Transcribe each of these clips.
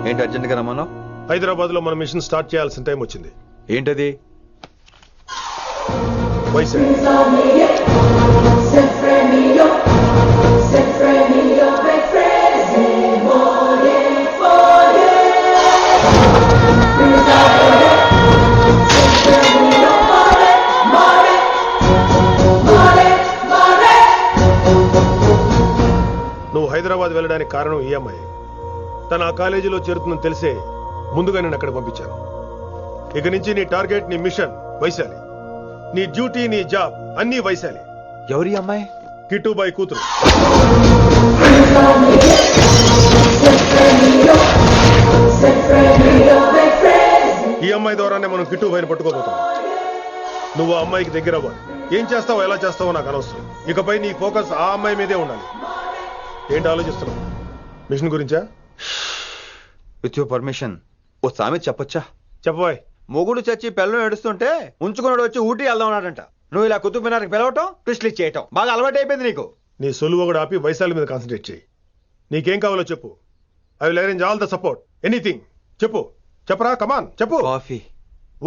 ఏంటి అర్జెంట్గా రమ్మను? హైదరాబాద్ లో మన మిషన్ స్టార్ట్ చేయాల్సిన టైం వచ్చింది. ఏంటది? నువ్వు హైదరాబాద్ వెళ్ళడానికి కారణం ఈ అమ్మాయి. తన ఆ కాలేజీలో చేరుతుందని తెలిసే ముందుగా నేను అక్కడ పంపించాను. ఇక నుంచి నీ టార్గెట్, నీ మిషన్ వైశాలి. నీ డ్యూటీ, నీ జాబ్ అన్నీ వైశాలి. ఎవరి అమ్మాయి? కిట్టుబాయి కూతురు. ఈ అమ్మాయి ద్వారానే మనం కిట్టుబాయిని పట్టుకోబోతున్నాం. నువ్వు ఆ అమ్మాయికి దగ్గర అవ్వాలి. ఏం చేస్తావో ఎలా చేస్తావో నాకు అనవసరం. ఇకపై నీ ఫోకస్ ఆ అమ్మాయి మీదే ఉండాలి. ఏంటి ఆలోచిస్తున్నావు? మిషన్ గురించా? విత్ యువర్ పర్మిషన్ ఓ సామెత చెప్పొచ్చా? చెప్పబాయ్. మొగుడు చచ్చి పిల్లలు ఏడుస్తుంటే ఉంచుకున్నాడు వచ్చి ఊటీ వెళ్దామన్నాడంట. నువ్వు ఇలా కుతుబ్ మినార్కి పిలవటం, ట్విస్ట్లు చేయటం బాగా అలవాటు అయిపోయింది నీకు. నీ సొలువు కూడా ఆపి వైశాలి మీద కాన్సన్ట్రేట్ చేయి. నీకేం కావాలో చెప్పు. I will arrange all the support. Anything చెప్పు. చెప్పరా, కమాన్ చెప్పు. కాఫీ.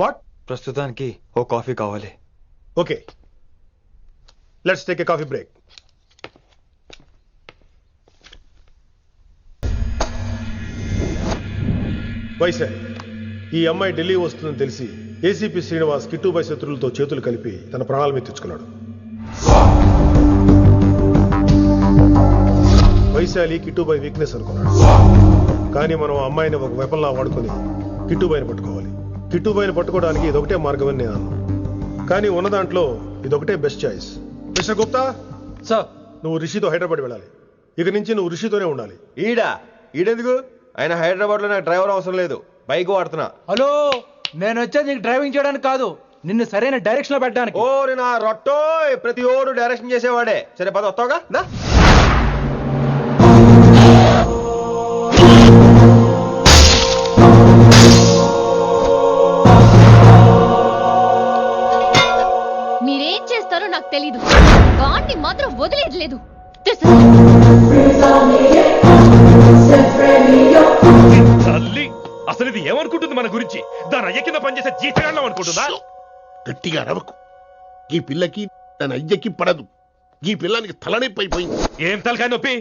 వాట్? ప్రస్తుతానికి ఓ కాఫీ కావాలి. Okay, let's take a coffee break. Vaishali, ఈ అమ్మాయి ఢిల్లీ వస్తుందని తెలిసి ఏసీపీ శ్రీనివాస్ కిట్టుబాయి శత్రులతో చేతులు కలిపి తన ప్రాణాల మీద తెచ్చుకున్నాడు. వైశాలి కిట్టుబాయి వీక్నెస్ అనుకున్నాడు. కానీ మనం ఆ అమ్మాయిని ఒక వెపన్లా వాడుకొని కిట్టుబాయిని పట్టుకోవాలి. కిట్టుబాయిని పట్టుకోవడానికి ఇదొకటే మార్గమని నేను అన్నాను. కానీ ఉన్న దాంట్లో ఇదొకటే best choice. Mister Gupta sir, నువ్వు రిషితో హైదరాబాద్ వెళ్ళాలి. ఇక నుంచి నువ్వు రిషితోనే ఉండాలి. ఈడెందుకు? ఆయన హైదరాబాద్ లో నాకు డ్రైవర్ అవసరం లేదు, బైక్ వాడుతున్నా. హలో, నేను వచ్చేది నీకు డ్రైవింగ్ చేయడానికి కాదు, నిన్ను సరైన డైరెక్షన్ లో పెట్టడానికి. ఓ నా రొట్టో, ప్రతి ఓడు డైరెక్షన్ చేసేవాడే. సరే పద, వస్తావుగా? మీరేం చేస్తారో నాకు తెలీదు, వాడిని మాత్రం వదిలేదు లేదు. తల్లి, అసలు ఇది ఏమనుకుంటుంది మన గురించి? దాని అయ్య కింద పనిచేసే జీతగాళ్ళం అనుకుంటుందా? గట్టిగా అరవకు. ఈ పిల్లకి తన అయ్యకి పడదు. ఈ పిల్లానికి తలనొప్పి అయిపోయింది. ఏం తలకాయ నొప్పి?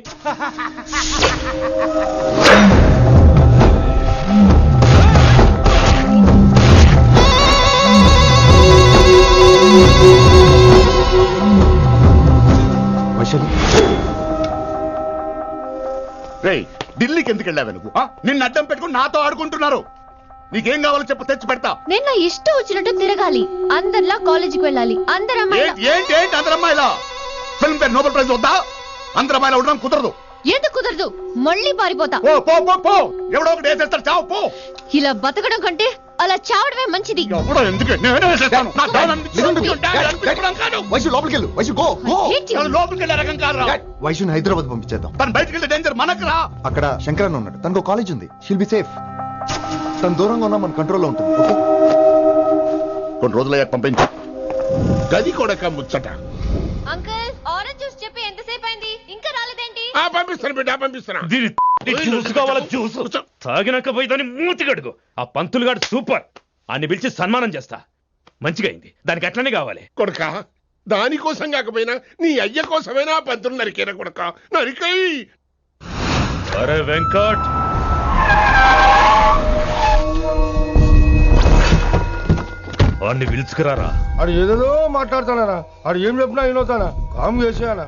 రేయ్, ఢిల్లీకి ఎందుకు వెళ్ళావు నువ్వు? నిన్ను అడ్డం పెట్టుకుని నాతో ఆడుకుంటున్నారు. నీకేం కావాలో చెప్పు, తెచ్చి పెడతా. నేను నా ఇష్టం వచ్చినట్టు తిరగాలి, అందరిలా కాలేజీకి వెళ్ళాలి. అందరు ఏంటి అందరు అమ్మాయిలా? ఫిల్మ్ ఫేర్ నోబెల్ ప్రైజ్ వద్దా? అందరు అమ్మాయిలా ఉండడం కుదరదు. ఎందుకు కుదరదు? మళ్ళీ పారిపోతా. పో. ఎవడో ఒకటి వేసేస్తాడు, చావు పో. ఇలా బతకడం కంటే అలా చావడమే మంచిది. ఎవడో ఎందుకు? నేనే వేసేస్తాను. నా డాన్ అనిపించుకోవడం కాదు. లోపలికి వెళ్ళు వైశు, గో. లోపలికి వెళ్ళే రకం కాదురా. వైశుని హైదరాబాద్ పంపించేద్దాం. తను బయటికి వెళ్తే డేంజర్ మనకు రా. అక్కడ శంకరన్న ఉన్నాడు, తనకు కాలేజ్ ఉంది, షీల్ బి సేఫ్. తను దూరంగా ఉన్నా మన కంట్రోల్లో ఉంటుంది. ఓకే, కొన్ని రోజులయ్యాక పంపించు. గది కూడా ముచ్చట. అంకుల్, ఆరెంజ్ జ్యూస్ చెప్పి ఎంతసేపు అయింది, ఇంకా రాలేదేంటి? పంపిస్తాను బిడ్డ, పంపిస్తాను. జ్యూస్ కావాలా? జ్యూస్ తాగినాక పోయి దాన్ని మూతి గడుగు. ఆ పంతులు గాడు సూపర్, అన్ని పిలిచి సన్మానం చేస్తా. మంచిగా అయింది, దానికి అట్లనే కావాలి. కొడుక, దానికోసం కాకపోయినా నీ అయ్య కోసమైనా పంతులు నరికేనా కొడుక, నరికై. అరే వెంకట్, వాడిని పిలుచుకురారా. అది ఏదో మాట్లాడతానా? అది ఏం చెప్పినా వినవుతానా? కామ్ చేసేయానా?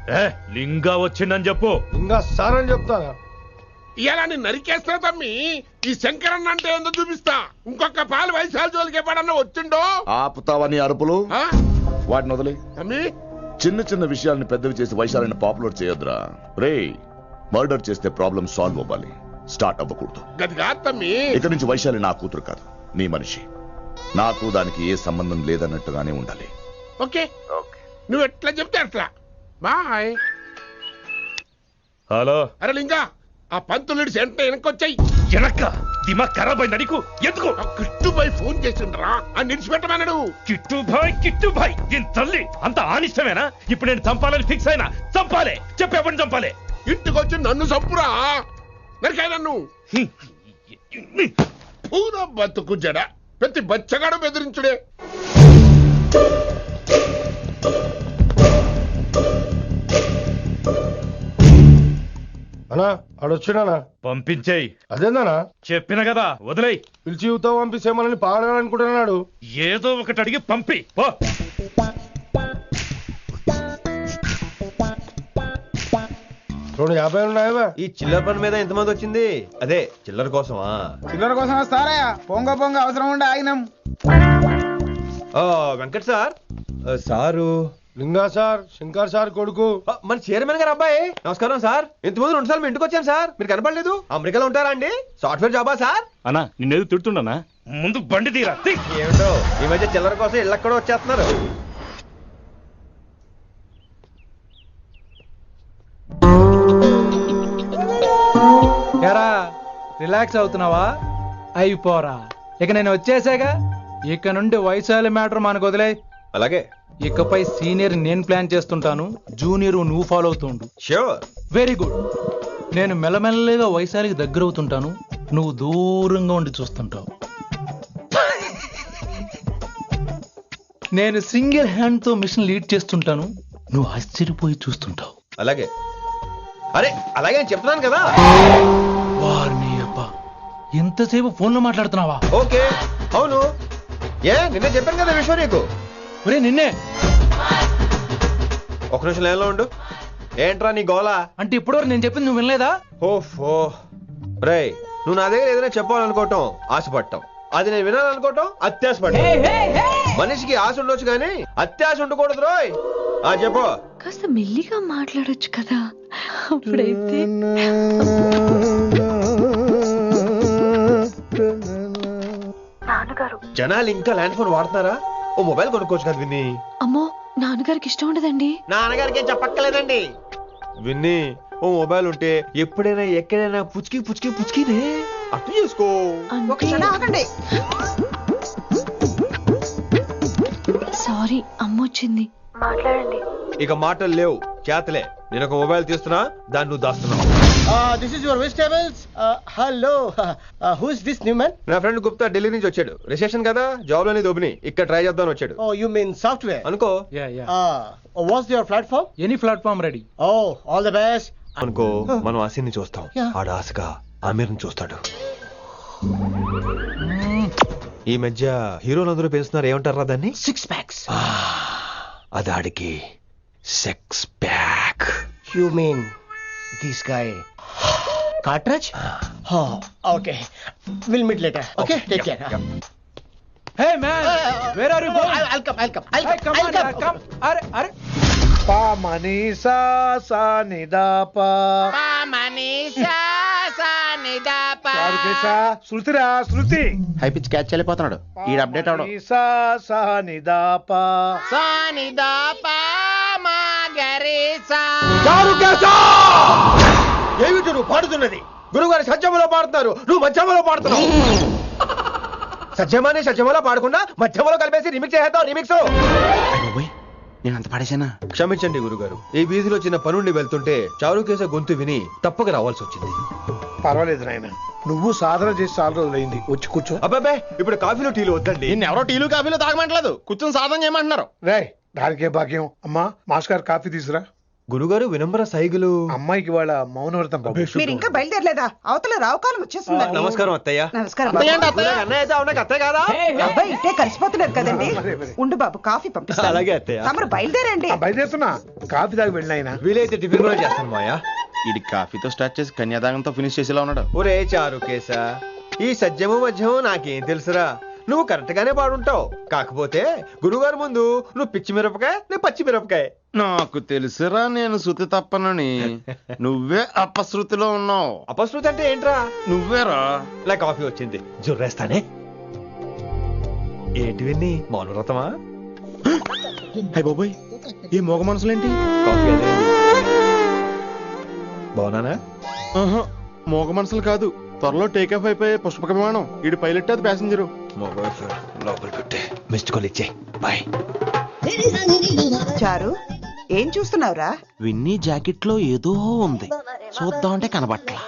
లింగా వచ్చిందని చెప్పు. ఇంకా సార్ అని చెప్తానా? ఇలా నేను నరికేస్తా తమ్మి. ఈ శంకరన్న అంటే ఏందో చూపిస్తా. ఇంకొక పాలు వైశాల జోలికి ఎప్పుడన్నా వచ్చిండో ఆపుతావని అరుపులు. వాటిని వదిలే తమ్మి. చిన్న చిన్న విషయాల్ని పెద్దవి చేసి వైశాలని పాపులర్ చేయొద్దురా. రే, మర్డర్ చేస్తే ప్రాబ్లం సాల్వ్ అవ్వాలి, స్టార్ట్ అవ్వకూడదు. గది కాదు తమ్మి. ఇక నుంచి వైశాలి నా కూతురు కాదు, నీ మనిషి. నాకు దానికి ఏ సంబంధం లేదన్నట్టుగానే ఉండాలి. ఓకే, నువ్వు ఎట్లా చెప్తే అట్లా. బాయ్. హలో. అరే లింగా, ఆ పంతులుడి సెంట వెనకొచ్చాయి. వెనక్క దిమాగ్ ఖరాబ్ అయింది నీకు? ఎందుకు? కిట్టుబాయ్ ఫోన్ చేసిండ్రా, అని నిడిచిపెట్టమన్నాడు. కిట్టుబాయ్ దీని తల్లి అంత ఆనిష్టమేనా? ఇప్పుడు నేను చంపాలని ఫిక్స్ అయినా. చంపాలే, చెప్పేపని చంపాలే. ఇంటికొచ్చి నన్ను చంపురా, నరికాయ నన్ను. పూర బతుకు జడ ప్రతి బచ్చగాడు బెదిరించుడే. అన్నా ఆడొచ్చినానా? పంపించేయి. అదేందనా? చెప్పిన కదా వదిలేయ్. పిలిచి యువత పంపిస్తే మనల్ని పాడాలనుకుంటున్నాడు. ఏదో ఒకటి అడిగి పంపి పో. 250 ఉన్నాయా? ఈ చిల్లర పని మీద ఎంతమంది వచ్చింది? అదే చిల్లర కోసమా? చిల్లర కోసం వస్తారా? పొంగ పొంగ అవసరం ఉండే ఆగినాం. వెంకట్ సార్. సారు లింగా సార్, శంకర్ సార్ కొడుకు. మన చైర్మన్ గారు అబ్బాయి. నమస్కారం సార్. ఇంతకుముందు 2 సార్లు మీ ఇంటికి వచ్చాను సార్, మీరు కనపడలేదు. అమెరికాలో ఉంటారా అండి? సాఫ్ట్వేర్ జాబా సార్? అన్నా నిన్నేది తిడుతుండనా? ముందు బండి తీరా. ఏమిటో ఈ మధ్య చిల్లర కోసం ఇళ్ళక్కడ వచ్చేస్తున్నారు. ఎరా రిలాక్స్ అవుతున్నావా? అయిపోరా, ఇక నేను వచ్చేసాగా. ఇక నుండి వయసాల మ్యాటర్ మనకు వదిలే. అలాగే. ఇకపై సీనియర్ నేను ప్లాన్ చేస్తుంటాను, జూనియర్ నువ్వు ఫాలో అవుతుండు. ష్యూర్. Very good. నేను మెల్లమెల్లగా వయసాలికి దగ్గర అవుతుంటాను, నువ్వు దూరంగా ఉండి చూస్తుంటావు. నేను సింగిల్ హ్యాండ్ తో మిషన్ లీడ్ చేస్తుంటాను, నువ్వు ఆశ్చర్యపోయి చూస్తుంటావు. అలాగే. అరే అలాగే అని చెప్తున్నాను కదా. వారిని అబ్బా, ఎంతసేపు ఫోన్లో మాట్లాడుతున్నావా? ఓకే. అవును. నిన్నే చెప్పాను కదా విషయం నీకు. ఒరే నిన్నే. ఒక నిమిషం లైన్లో ఉండు. ఏంట్రా నీ గోలా? అంటే ఇప్పటివరకు నేను చెప్పింది నువ్వు వినలేదా? ఓఫో రేయ్, నువ్వు నా దగ్గర ఏదైనా చెప్పాలనుకోవటం ఆశపడటం, అది నేను వినాలనుకోవటం అత్యాశపడటం. మనిషికి ఆశ ఉండొచ్చు కానీ అత్యాశ ఉండకూడదు రోయ్. చెప్పు. కాస్త మెల్లిగా మాట్లాడొచ్చు కదా. అప్పుడైతే నాన్నగారు. జనాలు ఇంకా ల్యాండ్ ఫోన్ వాడుతున్నారా? ఓ మొబైల్ కొనుక్కోవచ్చు కదా విన్ని. అమ్మో, నాన్నగారికి ఇష్టం ఉండదండి. నాన్నగారికి ఏం చెప్పక్కర్లేదండి. విన్ని, ఓ మొబైల్ ఉంటే ఎప్పుడైనా ఎక్కడైనా పుచ్చుకి పుచ్చుకి పుచ్చుకినే అర్థం చేసుకో. సారీ, అమ్మొచ్చింది. మాట్లాడండి. ఇక మాటలు లేవు, చేతలే. నేను ఒక మొబైల్ తీస్తున్నా, దాన్ని నువ్వు దాస్తున్నావు. This is your vegetables. Hello, who is this new man? నా ఫ్రెండ్ గుప్తా ఢిల్లీ నుంచి వచ్చాడు. రిసెప్షన్ కదా, జాబ్ లోని దొబ్బిని ఇక్కడ ట్రై చేద్దాం వచ్చాడు. ఓ యు మీన్ సాఫ్ట్వేర్ అనుకో. What's your platform? Any platform ready. Oh all the best. అనుకో, మనం ఆసిని చూస్తాం, ఆడ ఆశగా ఆమీర్ని చూస్తాడు. ఈ మధ్య హీరోలందరూ పెంచుతున్నారు, ఏమంటారా దాన్ని? 6 packs. అది ఆడికి sex pack. You mean this guy? Cartridge? Oh, okay. We'll meet later. Okay, take care. Hey man, where are you going? I'll come. Hey, come on, come. అరే Pa manisa sa ni da pa. Pa manisa sa ni da pa. Charukesa, శృతి. High pitch catch వెళ్ళిపోతున్నాడు. ఈ update అవడం. Manisa sa ni da pa. Sa ni da pa ma gare sa. చారుకేశా! ఏమిటి నువ్వు పాడుతున్నది? గురువుగారు సత్యములో పాడుతున్నారు, నువ్వు మధ్యమలో పాడుతున్నావు. సత్యమాని సత్యములో పాడకుండా మధ్యమలో కలిపేసి రిమిక్స్ చేద్దాం. రిమిక్స్. నేను అంత పాడేశానా? క్షమించండి గురుగారు, ఈ వీధిలో చిన్న పనుండి వెళ్తుంటే చారుకేశ గొంతు విని తప్పక రావాల్సి వచ్చింది. పర్వాలేదు నాయన, నువ్వు సాధన చేసి చాలా రోజులైంది. వచ్చి కూర్చో. అబ్బాబే, ఇప్పుడు కాఫీలో టీలు వద్దండి. నిన్న ఎవరో టీలు కాఫీలు తాగమంటలేదు, కూర్చొని సాధన చేయమంటున్నారు. రేయ్, దానికే భాగ్యం. అమ్మా, మాస్టర్ కాఫీ తీసురా. గురుగారు వినమ్ర సైగులు. అమ్మాయికి వాళ్ళ మౌనవ్రతం. మీరు ఇంకా బయలుదేరలేదా? అవతల రావుకాలం వచ్చేస్తుంది. నమస్కారం అత్తయ్య. నమస్కారం. అన్నయ్య అయితే అవునా అత్తయ్య కాదా? అబ్బాయి ఇట్టే కలిసిపోతున్నారు కదండి. ఉండు బాబు, కాఫీ పంపిస్తాను. అలాగే అత్తయ్య. తమరు బయలుదేరండి. బయలుదేరుతున్నా. కాఫీ తాగి వెళ్ళినాయన. వీలైతే టిఫిన్ కూడా చేస్తాను మాయా. ఇది కాఫీతో స్టార్ట్ చేసి కన్యాదానంతో ఫినిష్ చేసేలా ఉన్నాడు. ఒరే చారుకేశ, ఈ సత్యము మధ్యము నాకేం తెలుసురా? నువ్వు కరెక్ట్ గానే పాడుంటావు, కాకపోతే గురుగారు ముందు నువ్వు పిచ్చి మిరపకాయ, నేను పచ్చి మిరపకాయ. నాకు తెలుసురా నేను శృతి తప్పనని. నువ్వే అపశృతిలో ఉన్నావు. అపశృతి అంటే ఏంట్రా? నువ్వేరా. ఇలా కాఫీ వచ్చింది, జుర్రేస్తానే. ఏంటి విన్ని, మౌనవ్రతమా? హై బాబోయ్, ఈ మోగ మనసులేంటి? కాఫీ అదే. బాగున్నానా? మోగ మనసులు కాదు, త్వరలో టేక్ ఆఫ్ అయిపోయే పుష్పక విమానం. ఈడు పైలట్, అది ప్యాసింజరు. లోపల పెట్టే మిస్డ్ కాల్ ఇచ్చే. బాయ్. చారు, ఏం చూస్తున్నావురా? విన్నీ జాకెట్ లో ఏదో ఉంది, చూద్దామంటే కనబట్లా.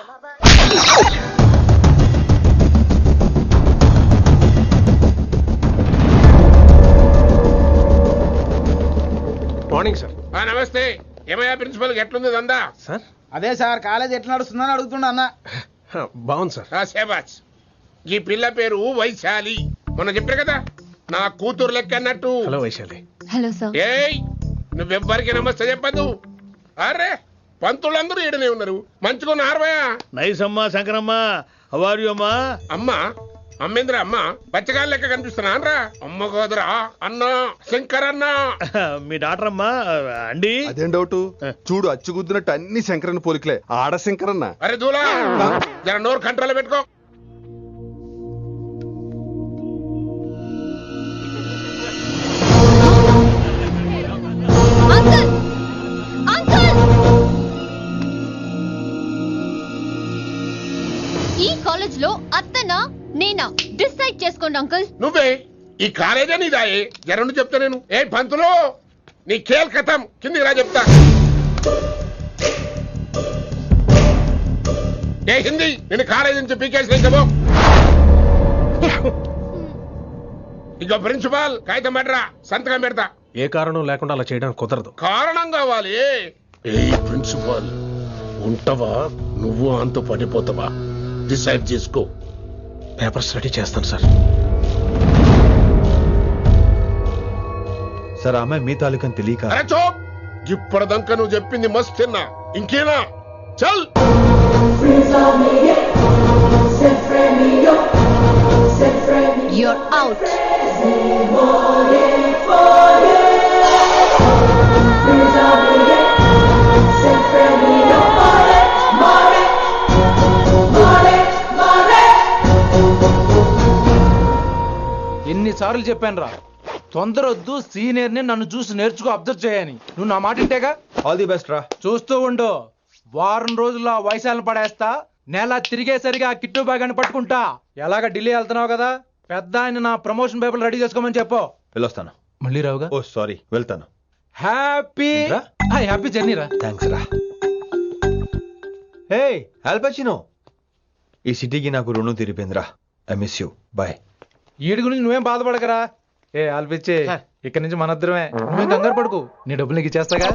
ఏమయ్యా ప్రిన్సిపల్ ఎట్లుంది దందా? సార్ అదే సార్ కాలేజ్ ఎట్లా నడుస్తుందని అడుగుతున్నా అన్న. బాగుంది సార్. శేబాజ్. ఈ పిల్ల పేరు వైశాలి. మొన్న చెప్పా కదా నా కూతురు లెక్క అన్నట్టు. హలో వైశాలి. Hello sir. ఏయ్ నువ్వెవ్వరికి నమస్తే చెప్పద్దు. అరే పంతులందరూ ఈడనే ఉన్నారు. మంచిగా ఆరవయా. నైస్ అమ్మా శంకరమ్మ. హవారు అమ్మా. అమ్మా అమ్మేంద్ర అమ్మ బచ్చగాళ్ళ లెక్క కనిపిస్తున్నా రా. అమ్మ కాదురా అన్న శంకర్ అన్న. మీ డాక్టర్ అమ్మా అండి. అదేం డౌట్ చూడు అచ్చుగుద్దినట్టు అన్ని శంకరన్న పోలికలే. ఆడ శంకరన్న. అరే దూలా జర నోరు కంట్రోల్ పెట్టుకో. అంకుల్ అంకుల్ ఈ కాలేజ్ లో అత్తనా నేనా డిసైడ్ చేసుకోండి అంకుల్. నువ్వే ఈ కాలేజే నీదాయే. జరండు చెప్తా నేను. ఏ పంతులు నీ ఖేల్ కథం. కిందికి రా చెప్తా. ఏ హిందీ నేను కాలేజీ నుంచి పీకేసి చెప్పు. ఇక ప్రిన్సిపాల్ కాగితం పెట్టరా, సంతకం పెడతా. ఏ కారణం లేకుండా అలా చేయడానికి కుదరదు. కారణం కావాలి. ఏ ప్రిన్సిపాల్ ఉంటావా నువ్వు అంత పడిపోతావా? డిసైడ్ చేసుకో. పేపర్స్ రెడీ చేస్తాను సార్. సార్ అమ్మాయి మీ తాలూకని తెలియక. అరే చోప్. ఇప్పటిదాకా నువ్వు చెప్పింది మస్తు తిన్నా. ఇంకేనా? చల్. You're out. ఎన్నిసార్లు చెప్పాను రా, తొందరొద్దు, సీనియర్ ని నన్ను చూసి నేర్చుకో, అబ్జర్వ్ చేయని. నువ్వు నా మాట ఇంటేగా. ఆల్ ది బెస్ట్ రా. చూస్తూ ఉండు, వారం రోజుల్లో ఆ వైశాలను పడేస్తా. నెల తిరిగేసరిగా ఆ కిట్టు బాగాన్ని పట్టుకుంటా. ఎలాగ ఢిల్లీ వెళ్తున్నావు కదా, పెద్ద ఆయన నా ప్రమోషన్ పేపర్లు రెడీ చేసుకోమని చెప్పు. వెళ్ళొస్తాను. మళ్ళీ రావుగా. ఓ సారీ, వెళ్తాను. హ్యాపీ హ్యాపీ జర్నీ రా. థ్యాంక్స్ రా. హే ఆల్పచినో, ఈ సిటీకి నాకు రుణం తీరిపోయిందిరా. I miss you. బాయ్. వీడి గురించి నువ్వేం బాధపడకరా. ఏ ఆల్పిచ్చే, ఇక్కడి నుంచి మనద్దరమే. నువ్వేం కంగారు పడుకు, నీ డబ్బులు నీకు ఇచ్చేస్తాగా.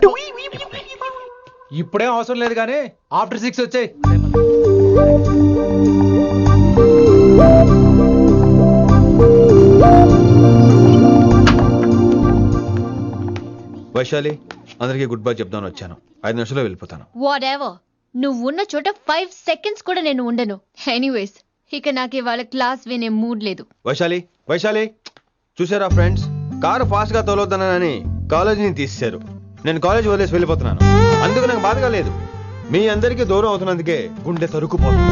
ఇప్పుడేం అవసరం లేదు కానీ ఆఫ్టర్ 6 వచ్చాయి. వైశాలి, అందరికీ గుడ్ బై చెప్దామని వచ్చాను. 5 నిమిషాల్లో వెళ్ళిపోతాను. What ever. నువ్వు ఉన్న చోట 5 seconds కూడా నేను ఉండను. ఎనీవేస్, ఇక నాకు ఇవాళ క్లాస్ వినే మూడ్ లేదు. వైశాలి, వైశాలి, చూసారా ఫ్రెండ్స్, కారు ఫాస్ట్ గా తోలొద్దనని కాలేజీని తీసేశారు. నేను కాలేజ్ వదిలేసి వెళ్ళిపోతున్నాను. అందుకు నాకు బాధగా లేదు. మీ అందరికీ దూరం అవుతున్నందుకే గుండె తరుక్కుపోతుంది.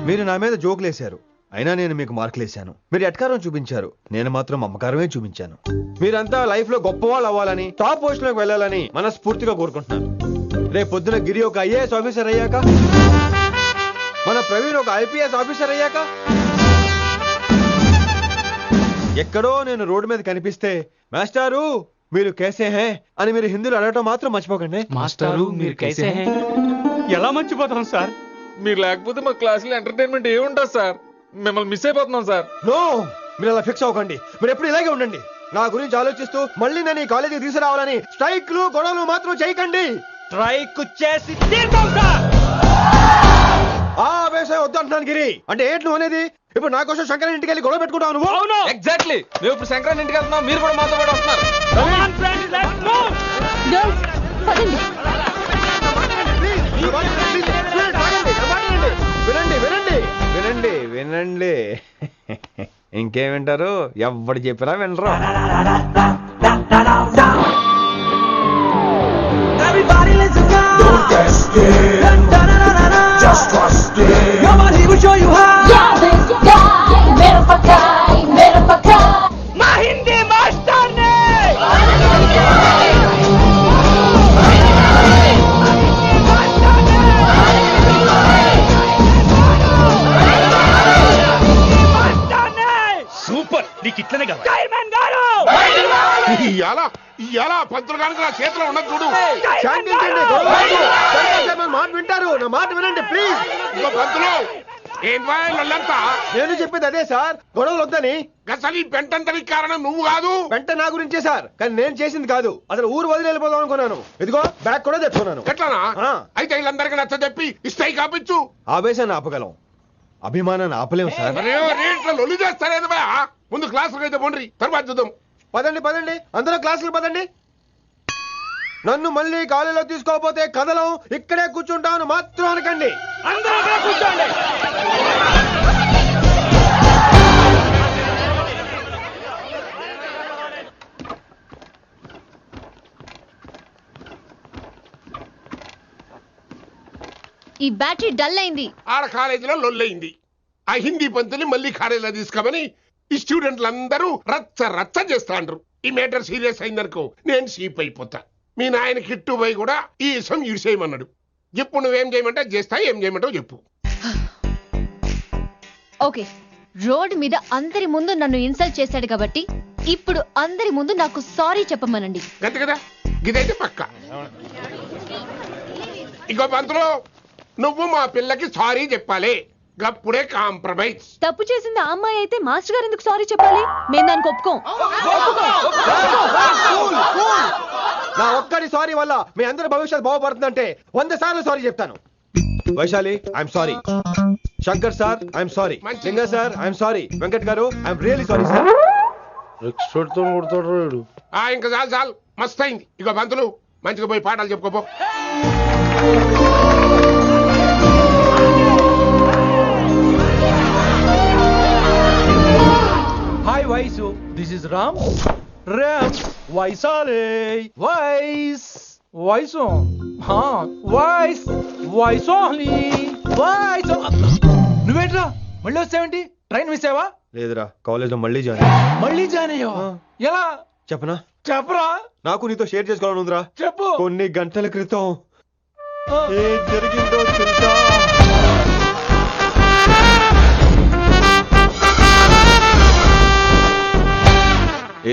మీరు నా మీద జోకులేశారు, అయినా నేను మీకు మార్కులేశాను. మీరు ఎట్కారం చూపించారు, నేను మాత్రం అమ్మకారమే చూపించాను. మీరంతా లైఫ్ లో గొప్ప వాళ్ళు అవ్వాలని, టాప్ పొజిషన్ లోకి వెళ్ళాలని మనస్ఫూర్తిగా కోరుకుంటున్నాను. రేపు పొద్దున గిరి ఒక IAS ఆఫీసర్ అయ్యాక, మన ప్రవీణ్ ఒక IPS ఆఫీసర్ అయ్యాక, ఎక్కడో నేను రోడ్డు మీద కనిపిస్తే మాస్టారు మీరు కేసే హే అని మీరు హిందీలో అడగటం మాత్రం మర్చిపోకండి. మాస్టారు మీరు కైసే హై. ఎలా మర్చిపోతాం సార్? మీరు లేకపోతే మా క్లాసులో ఎంటర్టైన్మెంట్ ఏముంటుంది సార్? మిమ్మల్ని మిస్ అయిపోతున్నాం సార్. నో, మీరు అలా ఫిక్స్ అవ్వకండి. మీరు ఎప్పుడు ఇలాగే ఉండండి. నా గురించి ఆలోచిస్తూ మళ్ళీ నేను ఈ కాలేజీకి తీసుకురావాలని స్ట్రైక్లు గొడవలు మాత్రం చేయకండి. స్ట్రైక్ చేసి తీరుతాం సార్. ఆ వ్యవసాయం వద్దు అంటున్నాను గిరి. అంటే ఏంటి నువ్వు అనేది? ఇప్పుడు నా కోసం శంకరన్ ఇంటికి వెళ్ళి గొడవ పెట్టుకుంటావు నువ్వు? అవును, ఎగ్జాక్ట్లీ. మేము ఇప్పుడు శంకరన్ ఇంటికి వెళ్తున్నాం, మీరు కూడా మాతో పాటు వస్తున్నారు. గర్ల్స్ పదండి. వినండి వినండి వినండి వినండి. ఇంకేం వింటారు? ఎవడు చెప్పినా వినరు. Everybody listen now. Don't get scared. Just trust it. Come on, he will show you how. Yeah, this guy, mera pakai. మా హిందీ మాస్టర్ నే సూపర్. నీకు ఇట్లనే కావాలి. ఇవాళ పంతులు కనుక నా చేతిలో ఉన్నది చూడు. మాట వింటారు, నా మాట వినండి ప్లీజ్. ఇంకో పంతులు ఏంటంతా నేను చెప్పేది అదే సార్, గొడవలు వద్దని. అసలు ఈ పెంటంతరికి కారణం నువ్వు కాదు. వెంట నా గురించే సార్, కానీ నేను చేసింది కాదు. అసలు ఊరు వదిలి వెళ్ళిపోదాం అనుకున్నాను. ఇదిగో బ్యాగ్ కూడా తెచ్చుకున్నాను. ఎట్లానా? అయితే వీళ్ళందరికీ నచ్చ చెప్పి ఇస్తాయి కాపించు. ఆవేశాన్ని ఆపగలం, అభిమానాన్ని ఆపలేం సార్. రేట్ల లొల్లి చేస్తారేది బా. ముందు క్లాసులకు అయితే పోండి, తర్వాత చూద్దాం. పదండి పదండి, అందరూ క్లాసులు పదండి. నన్ను మళ్ళీ కాలేజీలో తీసుకోకపోతే కథలం ఇక్కడే కూర్చుంటాను మాత్రం అనకండి. అందరూ కూర్చోండి. ఈ బ్యాటరీ డల్ అయింది. ఆడ కాలేజీలో లొల్లయింది. ఆ హిందీ పంతుని మళ్ళీ కాలేజీలో తీసుకోమని ఈ స్టూడెంట్లందరూ రచ్చ రచ్చ చేస్తాండ్రు. ఈ మేటర్ సీరియస్ అయిందనుకో నేను షీప్ అయిపోతా. మీ నాయన కిట్టు పోయి కూడా ఈ విషయం ఇడిసేయమన్నాడు. ఇప్పుడు నువ్వేం చేయమంటే చేస్తా, ఏం చేయమంటావు చెప్పు. ఓకే, రోడ్ మీద అందరి ముందు నన్ను ఇన్సల్ట్ చేశాడు కాబట్టి ఇప్పుడు అందరి ముందు నాకు సారీ చెప్పమనండి. గంతే కదా, ఇదైతే పక్క. ఇంకో పంతులు, నువ్వు మా పిల్లకి సారీ చెప్పాలి. గప్పుడే కాంప్రమైజ్. తప్పు చేసింది ఆ అమ్మాయి అయితే మాస్టర్ గారు ఎందుకు సారీ చెప్పాలి? మేము దానికి ఒప్పుకోం. నా ఒక్కడి సారీ వల్ల మీ అందరి భవిష్యత్తు బాగుపడుతుందంటే 100 సార్లు సారీ చెప్తాను. Vaishali, I'm sorry. Shankar sir, I'm sorry. Singer sir, I'm sorry. Venkat గారు, ఐఎమ్ రియల్లీ సారీ సార్. ఇంకా చాలు చాలు, మస్త్ అయింది. ఇక పంతులు మంచిగా పోయి పాఠాలు చెప్పుకోపో. Hi Vaisu, this is Ram. Ram వైసాలే. వైస్ వైసు, వైస్ వైసోని వైస్. నువ్వేంట్రా మళ్ళీ వచ్చావేంటి? ట్రైన్ మిస్ అయ్యావా? లేదురా, కాలేజ్ లో మళ్ళీ జాయిన్. మళ్ళీ జాయిన్ అయ్యావా? ఎలా చెప్పనా? చెప్పరా. నాకు నీతో షేర్ చేసుకోవాలని ఉందిరా. చెప్పు. కొన్ని గంటల క్రితం ఏం జరిగిందో తెలుసా?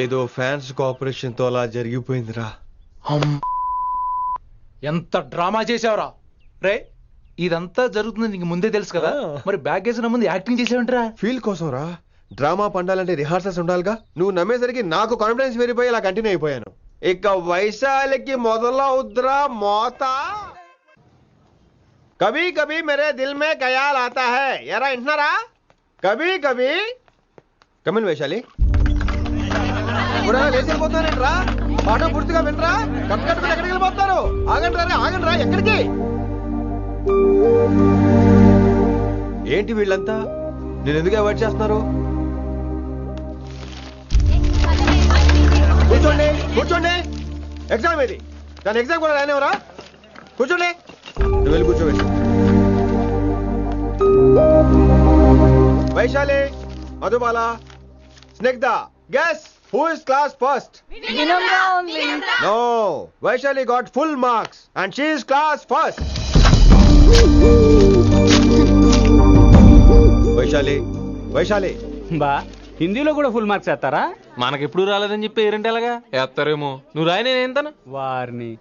ఏదో ఫ్యాన్స్ కోఆపరేషన్ తో అలా జరిగిపోయిందిరా. ఎంత డ్రామా చేసావురా రే. ఇదంతా జరుగుతుంది నీకు ముందే తెలుసు కదా, మరి బ్యాగ్ వేసిన ముందు యాక్టింగ్ చేసావంటరా? ఫీల్ కోసం రా. డ్రామా పండాలంటే రిహార్సల్స్ ఉండాలిగా. నువ్వు నమ్మేసరికి నాకు కాన్ఫిడెన్స్ పెరిగిపోయి ఇలా కంటిన్యూ అయిపోయాను. ఇక వైశాలికి మొదలవుద్రా మోత. కభీ కభీ మేరే దిల్ మే ఖయాల్ ఆతా హై. ఎరా ఇంటున్నారా? కభీ కభీ. కమిన్ వైశాలి. లేచిపోతానంట్రా, పాఠం పూర్తిగా వినరా? కట్ కట్టుకుని ఎక్కడికి వెళ్ళిపోతారు? ఆగండి రా, ఆగండి రా. ఎక్కడికి? ఏంటి వీళ్ళంతా నేను ఎందుకు అవాయిడ్ చేస్తున్నారు? కూర్చోండి కూర్చోండి. ఎగ్జామ్ ఏది? దాని ఎగ్జామ్ కూడా రానివరా? కూర్చోండి. నువ్వు వెళ్ళి కూర్చోబెట్టు. Vaishali, Madhubala, Snigdha, guess who is class first? Vinamra only. No, Vaishali got full marks and she is class first. Vaishali, Vaishali. బా హిందీలో కూడా ఫుల్ మార్క్స్ వేస్తారా? మనకెప్పుడు రాలేదని చెప్పి ఏరంటే ఎలాగా వేస్తారేమో. నువ్వు రాయి, నేను ఏంతను వారిని.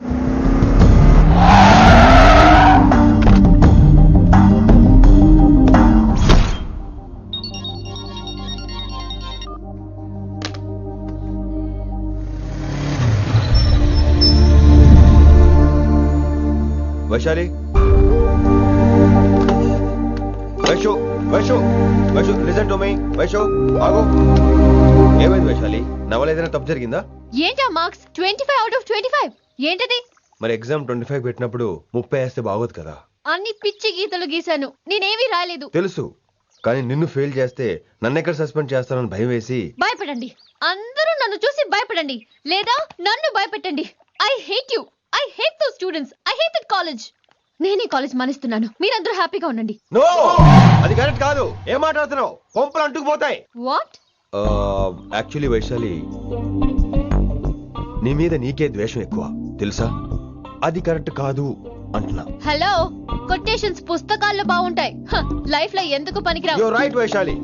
Vaishali, Vaishu, Vaishu, Vaishu, listen to me. Vaishu ఆగు. ఏమైంది వైశాలి? నా వల్ల ఏదైనా తప్పు జరిగిందా? ఏంటా మార్క్స్? 25 out of 25 ఏంటది? మరి ఎగ్జామ్ 25 పెట్టినప్పుడు 30 వేస్తే బాగోదు కదా. అన్ని పిచ్చి గీతలు గీశాను, నేనేమీ రాలేదు. తెలుసు, కానీ నిన్ను ఫెయిల్ చేస్తే నన్ను ఎక్కడ సస్పెండ్ చేస్తానని భయం వేసి. భయపడండి, అందరూ నన్ను చూసి భయపడండి, లేదా నన్ను భయపెట్టండి. I hate you. I hate those students. I hate that college. నేనే కాలేజ్ మానేస్తున్నాను. మీరందరూ హ్యాపీగా ఉండండి. నో, అది కరెక్ట్ కాదు. ఏం మాట్లాడుతున్నావు? కొంపలు అంటుకుపోతాయి. వాట్? యాక్చువల్లీ వైశాలి, నీ మీద నీకే ద్వేషం ఎక్కువ తెలుసా? అది కరెక్ట్ కాదు అంటున్నా. హలో, కొటేషన్స్ పుస్తకాల్లో బాగుంటాయి, లైఫ్ లో ఎందుకు పనికిరావు. You are right Vaishali,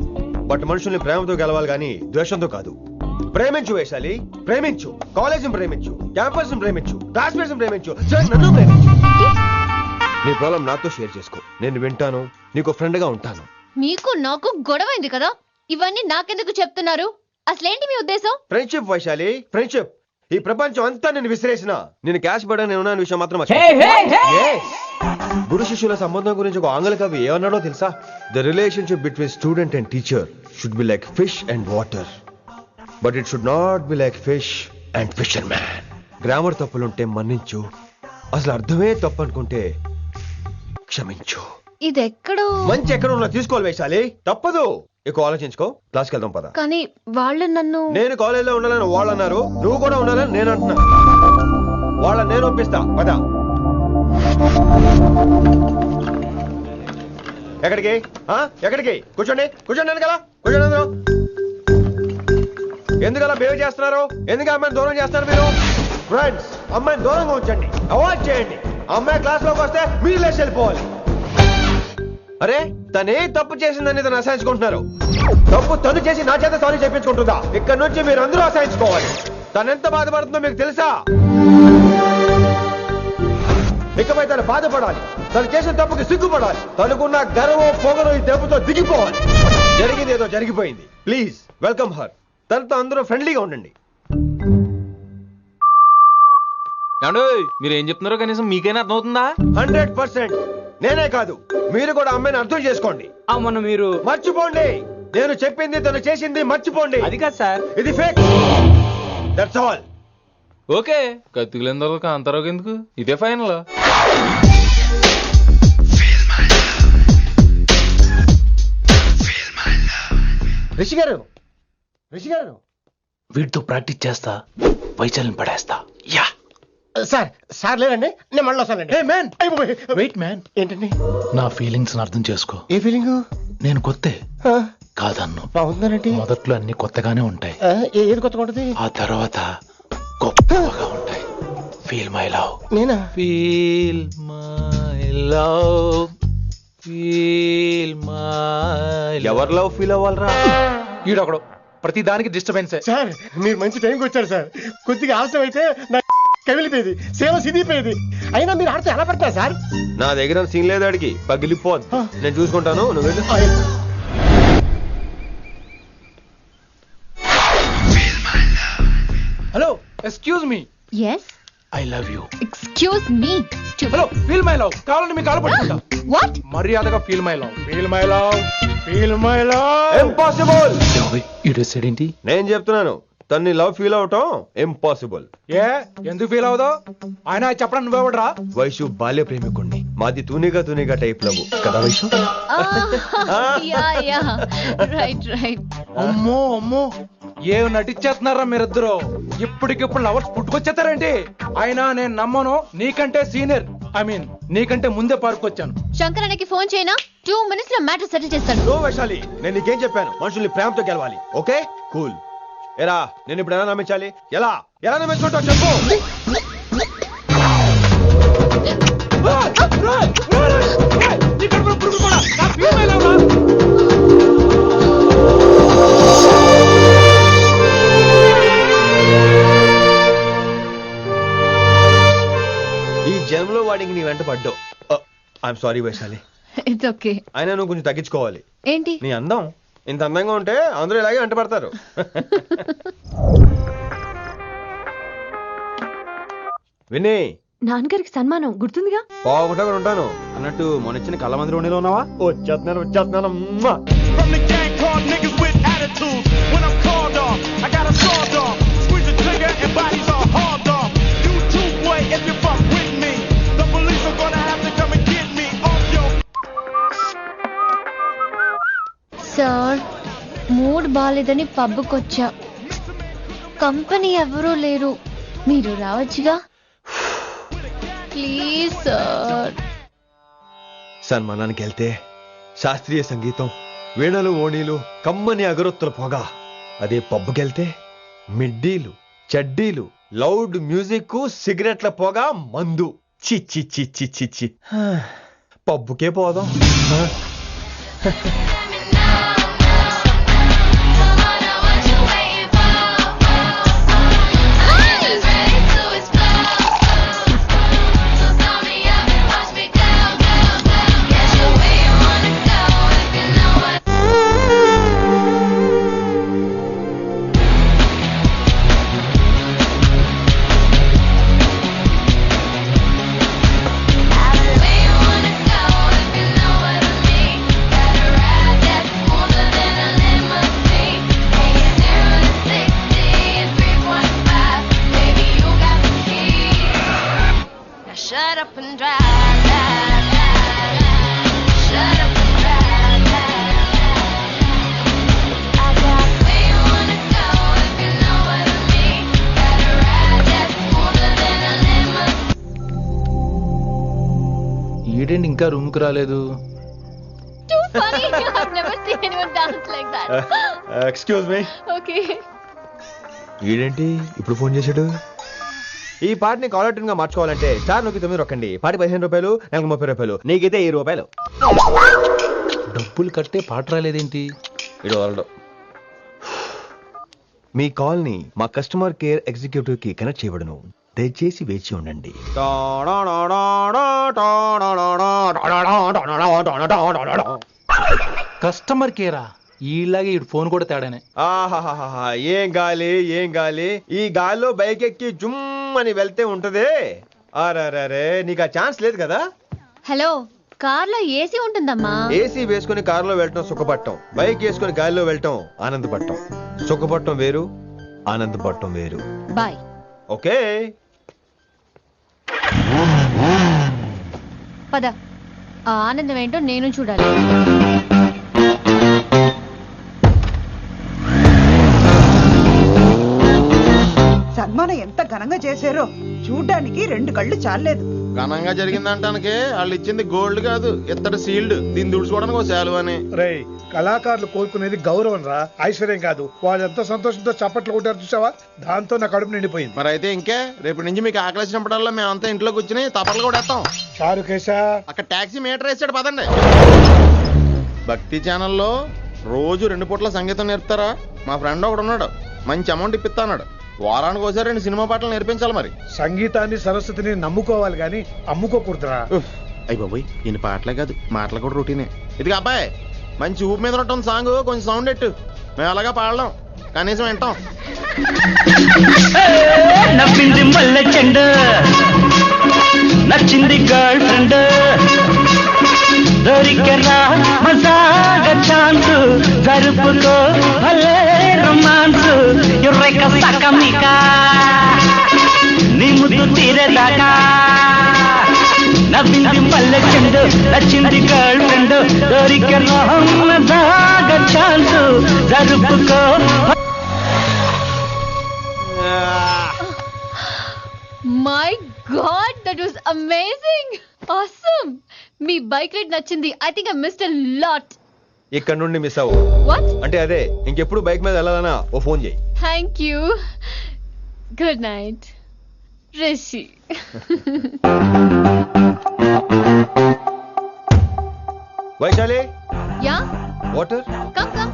but మనుషుల్ని ప్రేమతో గెలవాలి గానీ ద్వేషంతో కాదు. ప్రేమించు వైశాలి, ప్రేమించు. కాలేజీని ప్రేమించు, క్యాంపస్ ప్రేమించు, క్లాస్మేట్స్ ప్రేమించు, నన్ను ప్రేమించు. నీ ప్రాబ్లం నాతో షేర్ చేసుకో. నేను వింటాను, నీకు ఫ్రెండ్ గా ఉంటాను. మీకు నాకు గొడవైంది కదా, ఇవన్నీ నాకెందుకు చెప్తున్నారు? అసలేంటి మీ ఉద్దేశం? Friendship Vaishali, friendship. ఈ ప్రపంచం అంతా నేను విసిరేసిన నేను క్యాష్ పడని ఉన్నాను విషయం మాత్రం Yes. గురు శిష్యుల సంబంధం గురించి ఒక ఆంగ్ల కవి ఏమన్నాడో తెలుసా? The relationship between student and teacher should be like fish and water, but it should not be like fish and fisherman. Grammar తప్పులుంటే మన్నించు, అసలు అర్థమే తప్పు అనుకుంటే క్షమించు. ఇది ఎక్కడో మంచి ఎక్కడ ఉన్నా తీసుకోవాలి వైశాలి, తప్పదు. ఎక్కువ ఆలోచించుకో, క్లాస్కి వెళ్దాం పద. కానీ వాళ్ళు నన్ను నేను కాలేజీలో ఉండాలని వాళ్ళు అన్నారు, నువ్వు కూడా ఉండాలని నేను అంటున్నా. వాళ్ళని నేను పంపిస్తా పద. ఎక్కడికి ఎక్కడికి? కూర్చోండి కూర్చోండి కదా, కూర్చోండి అందరూ. ఎందుకలా బిహేవ్ చేస్తున్నారు? ఎందుకు అమ్మాయిని దూరం చేస్తారు మీరు? ఫ్రెండ్స్, అమ్మాయిని దూరంగా ఉంచండి, అవాయిడ్ చేయండి. అమ్మాయి క్లాస్ లోకి వస్తే మీరు లేచి వెళ్ళిపోవాలి. అరే తనే తప్పు చేసిందని తను అసహించుకుంటున్నారు. తప్పు తను చేసి నా చేత సారీ చెప్పించుకుంటుందా? ఇక్కడ నుంచి మీరు అందరూ అసహించుకోవాలి. తనెంత బాధపడుతుందో మీకు తెలుసా? ఇకపై తను బాధపడాలి, తను చేసిన తప్పుకి సిగ్గుపడాలి. తనకున్న గర్వం పొగరు ఈ దెబ్బతో దిగిపోవాలి. జరిగింది ఏదో జరిగిపోయింది. Please welcome her. తనతో అందరూ ఫ్రెండ్లీగా ఉండండి. మీరు ఏం చెప్తున్నారో కనీసం మీకైనా అర్థమవుతుందా? 100%. నేనే కాదు, మీరు కూడా అమ్మాయిని అర్థం చేసుకోండి. మొన్న మీరు మర్చిపోండి. నేను చెప్పింది తను చేసింది మర్చిపోండి. అది కాదు సార్, ఇది ఫేక్. That's all. ఓకే, కత్తిలేని తర్వాత కాంతారావు ఎందుకు? ఇదే ఫైనల్. రిషి గారు, రిషి గారు, వీటితో ప్రాక్టీస్ చేస్తా, వైశాలిని పడేస్తా. యా సార్, సార్ లేదండి, నేను మళ్ళీ వస్తానండి. వెయిట్ మ్యాన్, ఏంటండి? నా ఫీలింగ్స్ అర్థం చేసుకో. ఏ ఫీలింగ్? నేను కొత్తే కాదన్ను. బాగుందనండి. మొదట్లో అన్ని కొత్తగానే ఉంటాయి, ఏది కొత్తగా ఉంటుంది? ఆ తర్వాత గొప్పగా ఉంటాయి. Feel my love. నేనా? Feel my love, feel my. ఎవరు లవ్ ఫీల్ అవ్వాలరా? ఈడొకడు ప్రతి దానికి డిస్టర్బెన్స్. సార్ మీరు మంచి టైంకి వచ్చారు సార్. కొద్దిగా ఆలస్యం అయితే నా కమిలిపోయేది, సేవ సిదిపోయేది. అయినా మీరు ఆడితే ఎలా పడతారు సార్? నా దగ్గర సీన్ లేదు, అడిగి పగిలిపోద్దు. నేను చూసుకుంటాను, నువ్వు వెళ్ళు. Hello, excuse me. yes I love you. excuse me. Hello, feel my love. కావాలంటే మీ కాలు పట్టుకుంటా. what? మర్యాదగా feel my love, feel my love, feel my love. Impossible. ఏంటి? నేను చెప్తున్నాను, తన్ని లవ్ ఫీల్ అవటం ఇంపాసిబుల్. ఏ ఎందుకు ఫీల్ అవుదో? ఆయన చెప్పడం నువ్వెవడరా? వైషు బాల్య ప్రేమికుణ్ణి. మాది తూనిగా తూనిగా టైప్ లవ్ కదా వైషు? రైట్. అమ్మో అమ్మో, ఏం నటించేస్తున్నారా మీరిద్దరు? ఇప్పటికిప్పుడు లవర్స్ పుట్టుకొచ్చేస్తారేంటి? అయినా నేను నమ్మను. నీకంటే సీనియర్, ఐ మీన్ నీకంటే ముందే పార్కొచ్చాను. శంకరానికి ఫోన్ చేయనా? 2 minutes లో మ్యాటర్ సెటిల్ చేస్తాను. నో వైశాలి, నేను నీకేం చెప్పాను? మనుషుల్ని ప్రేమతో గెలవాలి. Okay cool. ఎరా నేను ఇప్పుడు ఎలా నమ్మించాలి? ఎలా నమ్మించుకుంటావు చెప్పు. ఈ జన్మలో వాడికి నీ వెంట పడ్డావు. I'm sorry Vaishali. It's okay. అయినా నువ్వు కొంచెం తగ్గించుకోవాలి. ఏంటి? నీ అందం. ఇంత అందంగా ఉంటే అందరూ ఇలాగే వెంట పడతారు. విని నాన్నగారికి సన్మానం గుర్తుందిగా? బాగుంటా ఉంటాను అన్నట్టు మొన్న కళ్ళ మంది రోణిలో ఉన్నావా? వచ్చేస్తున్నాను. From the gang called niggas with attitude. When I'm called off, I got a sawed off. Squeeze the trigger and bodies are hauled off. You too, boy, if you fuck with me. The police are gonna have to come and get me off your. Sir, mood బాలేదని పబ్కొచ్చా. Company ఎవరూ లేరు, మీరు రావచ్చుగా. Please sir. సన్మానానికి వెళ్తే శాస్త్రీయ సంగీతం, వీణలు, ఓణీలు, కమ్మని అగరొత్తుల పొగ. అదే పబ్బుకెళ్తే మిడ్డీలు, చడ్డీలు, లౌడ్ మ్యూజిక్, సిగరెట్ల పొగ, మందు. చిచ్చి చిచ్చి చిచ్చి. పబ్బుకే పోదాం. ఇంకా రూమ్ కు రాలేదు. Too funny. I've never seen anyone dance like that. Excuse me. Okay. వీడేంటి ఇప్పుడు ఫోన్ చేశాడు? ఈ పాటని కాలర్ ట్యూన్ గా మార్చుకోవాలంటే స్టార్ నొక్కి 9 రొక్కండి. పాటి 15 రూపాయలు, నాకు 30 రూపాయలు, నీకైతే 10 రూపాయలు. డబ్బులు కట్టే పాట రాలేదేంటి? ఇడు వాళ్ళు మీ కాల్ ని మా కస్టమర్ కేర్ ఎగ్జిక్యూటివ్ కి కనెక్ట్ చేయబడును. దయచేసి వేచి ఉండండి. కస్టమర్ కేరా? ఈలాగే ఇటు ఫోన్ కూడా తేడానే. ఆహాహాహా, ఏం గాలి ఏం గాలి! ఈ గాల్లో బైక్ ఎక్కి జుమ్ అని వెళ్తే ఉంటదే. అరే నీకు ఆ ఛాన్స్ లేదు కదా. హలో, కార్ లో ఏసీ ఉంటుందమ్మా. ఏసీ వేసుకుని కారులో వెళ్ళటం సుఖపట్టం, బైక్ వేసుకుని గాలిలో వెళ్ళటం ఆనందపట్టం. సుఖపట్టం వేరు, ఆనందపట్టం వేరు. బాయ్. ఓకే పద, ఆ ఆనందం ఏంటో నేను చూడాలి. సన్మానం ఎంత ఘనంగా చేశారో చూడ్డానికి 2 కళ్ళు చాలేదు. ఘనంగా జరిగిందంటానికి వాళ్ళు ఇచ్చింది గోల్డ్ కాదు, ఇత్తడి సీల్డ్. దీన్ని దుడుచుకోవడానికి ఒక శాలువ అని. రే, కళాకారులు కోరుకునేది గౌరవం రా, ఐశ్వర్యం కాదు. వాళ్ళు ఎంతో సంతోషంతో చప్పట్లు కొట్టారు చూసావా, దాంతో నా కడుపు నిండిపోయింది. మరి అయితే ఇంకే, రేపటి నుంచి మీకు ఆకలి వచ్చినప్పుడల్లా మేమంతా ఇంట్లో కూర్చుని తప్పట్లు కూడా వేస్తాం. చారు కేశా, అక్కడ టాక్సీ మీటర్ వేసాడు పదండి. భక్తి ఛానల్లో రోజు 2 పూట్ల సంగీతం నేర్పుతారా? మా ఫ్రెండ్ ఒకడు ఉన్నాడు, మంచి అమౌంట్ ఇప్పిస్తా అన్నాడు. వారానికి ఒకసారి 2 సినిమా పాటలు నేర్పించాలి. మరి సంగీతాన్ని సరస్వతిని నమ్ముకోవాలి గాని అమ్ముకోకూడదురా. అయ్యి బాబోయ్, ఈయన పాటలే కాదు మాటలు కూడా రొటీనే. ఇదిగా అబ్బాయి, మంచి ఊపు మీద ఉంటుంది సాంగ్, కొంచెం సౌండ్ ఎట్టు. మేము అలాగా పాడలేం, కనీసం వింటాం. నవ్వింది మల్లె చెండు, నచ్చింది గర్ల్ ఫ్రెండ్, దొరికరా మజాగా ఛాన్స్, జరుపుకో భలే రొమాన్స్, ఎర్రెక సకమిక నీ ముద్దు తీరేదాకా. నవ్వింది మల్లె చెండు, నచ్చింది గర్ల్ ఫ్రెండ్, దొరికరా మజాగా ఛాన్స్, జరుపుకో. My god, that was amazing, awesome. మీ బైక్ రైడ్ నచ్చింది. I think I missed a lot. ఇక్కడ నుండి మిస్ అవ్వు. వాట్? అంటే అదే, ఇంకెప్పుడు బైక్ మీద వెళ్ళాలన్నా ఓ ఫోన్ చేయి. Thank you. Good night Rishi. Vaishali, yeah, water. Come come.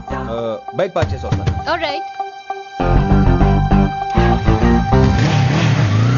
Bike park చేసి వస్తాను. ఆల్రైట్.